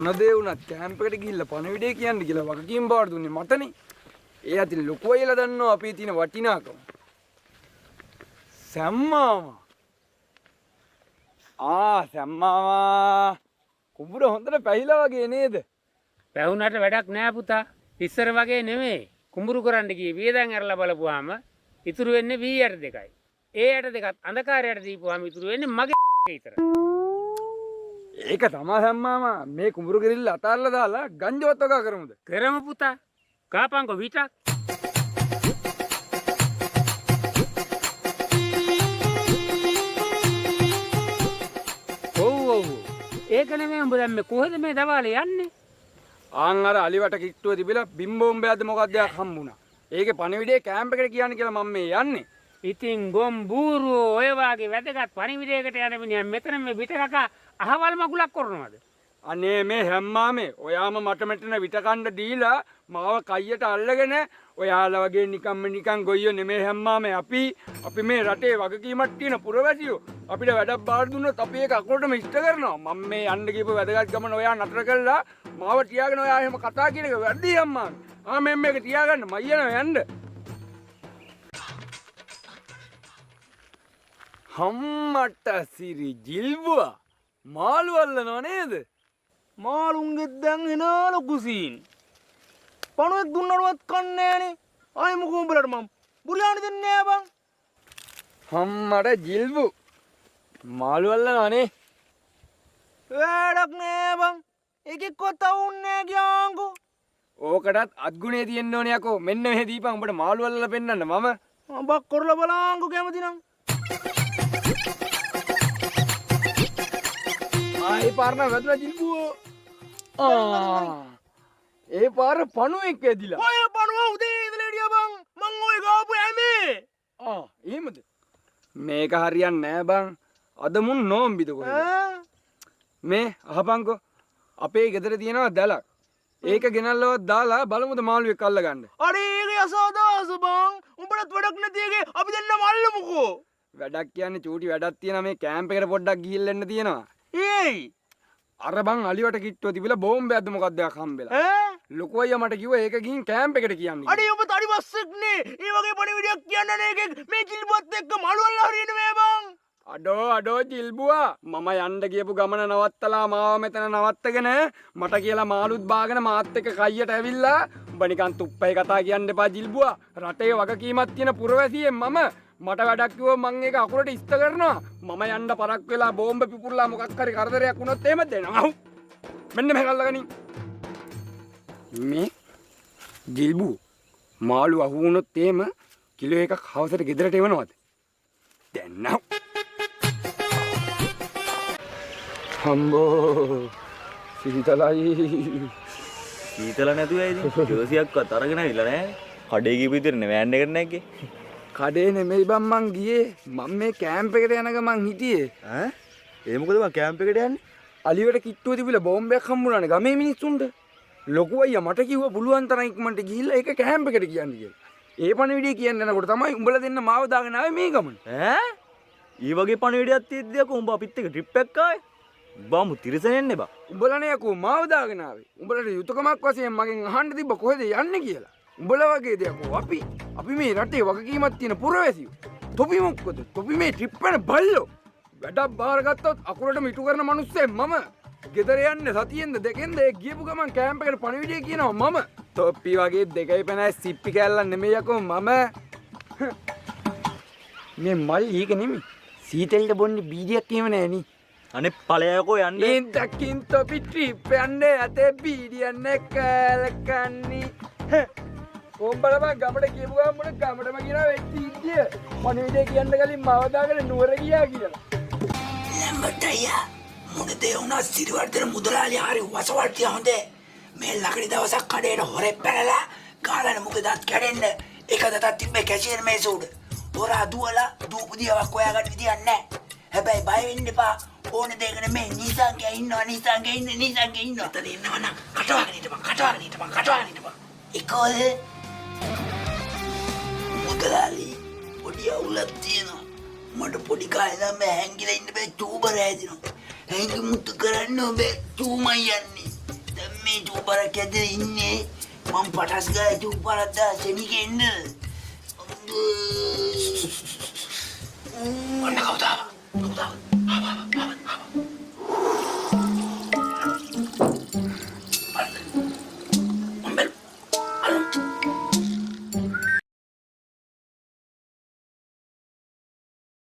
මොනදේ වුණත් කැම්ප් එකට ගිහිල්ලා පණවිඩේ කියන්න කියලා වගකීම් බාර දුන්නේ මටනේ. ඒ අතින් ලොකු අයලා දන්නවා අපේ තියෙන වටිනාකම. සම්මාමා. සම්මාමා. කුඹුර හොඳට පැහිලා වගේ නේද? පැහුනට වැඩක් නෑ පුතා. ඉස්සර වගේ නෙමෙයි. කුඹුරු කරන්න ගියේ වියදම් අරලා බලපුවාම ඉතුරු වෙන්නේ වී යට දෙකයි. ඒ යට දෙකත් අන්ධකාරයට දීපුවාම ඉතුරු වෙන්නේ මගේ විතරයි. ඒක තමයි සම්මාමා. මේ කුඹුරු ගිරිල්ල අතාරලා දාලා ගංජවත් වගා කරමුද? කරමු පුතා. කාපංකො විටක්. ඔව්. ඒක නෙමෙයි උඹ දැන් මේ කොහෙද මේ දවාලේ යන්නේ? අර අලිවට කිට්ටුව තිබිලා බිම්බෝම්බයක්ද මොකක්ද යක් හම්බුණා. ඒකේ පණවිඩේ කැම්ප් එකට කියන්නේ කියලා මම මේ යන්නේ. ඉතින් ගොම් බූරුවෝ ඔය වාගේ වැදගත් පණිවිඩයකට යන මිනිහා මෙතන මේ විට කකා අහවල් මගුලක් කරනවද? අනේ මේ හැම්මාමේ ඔයාම මට මෙතන විට කණ්ඩ දීලා මාව කයියට අල්ලගෙන ඔයාලා වගේ නිකන් ගොයියෝ නෙමේ හැම්මාමේ අපි මේ රටේ වගකීමක් තියෙන පුරවැසියෝ අපිට වැඩක් බාර දුන්නොත් අපි ඒක අකුරටම ඉෂ්ට කරනවා. මම මේ යන්න ගිහපු වැදගත් ගමන ඔයා නතර කළා මාව තියාගෙන ඔයා එහෙම කතා කියන එක වැරදි අම්මාමේ. මම මේක තියාගන්න මම යනවා යන්න. හම්මට සිරි ජිල්බුවා මාළු අල්ලනව නේද? මාළුන්ගෙත් දැන් එනවා ලොකු සීන්. පණුවෙක් දුන්නරුවත් කන්නේ නෑනේ. ආයි මොකෝ උඹලට මම බුරියානි දෙන්නේ නෑ බං. හම්මට ජිල්බු මාළු අල්ලනව නේ. වැඩක් නෑ බං. එකෙක්වත් අවුන්නේ නෑ කියන්කෝ. ඕකටත් අත්ගුණේ තියෙන්න ඕනේ යකෝ. මෙන්න මෙහෙ දීපන් උඹට මාළු අල්ලලා පෙන්නන්න මම. බක් කරලා බලංකෝ කැමති නම්. ඒ පාරන වැදුනා ජිල්බුවෝ. ඒ පාර පණුවෙක් වැදිලා. ඔය පණුව උදේ ඉඳලා හිටියා බං. මං ඔය ගාපු හැමේ. එහෙමද? මේක හරියන්නේ නෑ බං. අද මුන් නෝම්බිද කොහෙද? මේ අහපන්කෝ. අපේ ගෙදර තියෙනවා දැලක්. ඒක ගෙනල්ලවත් දාලා බලමුද මාළුවෙක් අල්ලගන්න. අනේ ඒක යසාදාස බං. උඹටත් වැඩක් නැති එකේ අපි දෙන්නම අල්ලමුකෝ. වැඩක් කියන්නේ චූටි වැඩක් තියෙනවා මේ කැම්ප් එකට පොඩ්ඩක් ගිහිල්ලා එන්න තියෙනවා. ඒයි අර බං අලිවට කිට්ටුව තිබිලා බෝම්බයක්ද මොකක්ද යක් හම්බෙලා. ලොකු අයියා මට කිව්වා ඒක ගිහින් කැම්ප් එකට කියන්නේ. අඩේ ඔබ තඩි බස්සෙක් නේ. ඒ වගේ පණිවිඩයක් කියන්න නේ එකෙක් මේ ජිල්බුවත් එක්ක මාළු අල්ලලා හරියන්නේ මේ බං. අඩෝ ජිල්බුවා මම යන්න ගියපු ගමන නවත්තලා මාව මෙතන නවත්තගෙන මට කියලා මාළුත් බාගෙන මාත් එක්ක කයියට ඇවිල්ලා උඹ නිකන් තුප්පයි කතා කියන්න එපා ජිල්බුවා. රටේ වගකීමක් තියෙන පුරවැසියෙක් මම. මට වැඩක් කිව්වොත් මං ඒක අකුරට ඉස්ත කරනවා. මම යන්න පරක් වෙලා බෝම්බ පිපුරලා මොකක් හරි කරදරයක් වුණොත් එහෙම දෙනවා. මෙන්න මෙහෙ අල්ලගනින්. මේ ජිල්බු මාළු අහු වුණොත් එහෙම කිලෝ එකක් හවසට ගෙදරට එවනවද? දැන් නෝ. හම්බෝ සීතලයි. සීතල නැතුව ඇයිද? ජෝසියක්වත් අරගෙන ඇවිල්ලා නැහැ. කඩේ ගිහපු විදිහට වෑන් එකට නැග්ගේ. කඩේ නෙමෙයි බං මං ගියේ. මම මේ කැම්ප් එකට යන ගමන් හිටියේ. ඒ මොකද මං කැම්ප් එකට යන්නේ? අලිවට කිට්ටුව තිබිලා බෝම්බයක් හම්බුණානේ ගමේ මිනිස්සුන්ට. ලොකු අයියා මට කිව්වා පුළුවන් තරම් ඉක්මනට ගිහිල්ලා ඒක කැම්ප් එකට කියන්නේ කියලා. ඒ පණිවිඩය කියන්න යනකොට තමයි උඹලා දෙන්න මාව දාගෙන ආවේ මේ ගමන. ඊ වගේ පණිවිඩයක් තියෙද්දි අකෝ උඹ අපිත් එක්ක ට්‍රිප් එකක් ආවේ. බාමු තිරසනෙන්නේ බා. උඹලානේ අකෝ මාව දාගෙන ආවේ. උඹලට යුතුයකමක් වශයෙන් මගෙන් අහන්න තිබ්බ කොහෙද යන්නේ කියලා. උඹලා වගේ දෙයක්ෝ අපි මේ රටේ වගකීමක් තියෙන පුරවැසියෝ. තොපි මොකද? තොපි මේ ට්‍රිප් එක බල්ලෝ. වැඩක් බාරගත්තොත් අකුරටම ඉටු කරන මිනිස්සෙක් මම. ගෙදර යන්නේ සතියෙන්ද දෙකෙන්ද ඒ ගියපු ගමන් කැම්ප් එකට පණිවිඩය කියනවා මම. තොප්පි වගේ දෙකයි පැනයි සිප්පි කැල්ලක් නෙමෙයි යකෝ මම. මේ මල් ඊක නෙමෙයි. සීතලට බොන්නේ බීඩියක් එහෙම නෑ නේ. අනේ ඵලයකෝ යන්නේ. ඉන්දකින් තොපි ට්‍රිප් යන්නේ අතේ බීඩියක් නැකලකන්නේ. කොම්බල බං ගමඩ කියපු ගමන් මොන ගමඩම කියනවා වෙච්ච ඉද්දිය. පණිවිඩය කියන්න කලින් මාව දාගෙන නුවර ගියා කියලා. ලම්බටයියා මොකද උනා සිරිවර්ධන මුදලාලි හරි වසවට්ටිය හොඳේ. මේ ලකඩි දවසක් කඩේට හොරෙක් පැනලා ගාලන මොකදත් කැඩෙන්න එක දතක් තිබ්බේ කැෂියර් මේස උඩ. හොරා දුවලා දූපුදියාවක් හොයාගන්න විදියක් නැහැ. හැබැයි බය වෙන්න එපා. ඕනේ දෙයකට මේ නිසංගේ ඉන්නවා. එතන ඉන්නවනම් කටවගෙන හිටපන්. ඒකෝද මුදලාලි පොඩි අවුලක් තියෙනවා. මට පොඩි කාලේ නම් හැංගිලා ඉන්න බෑ චූබර හැදිනවා. හැංගි මුතු කරන්න ඔබ චූමයි යන්නේ. මේ චූපරක් ඇද ඉන්නේ මම පටස් ගා චූපරක් දාසෙනික එන්න ඔන්න කවුද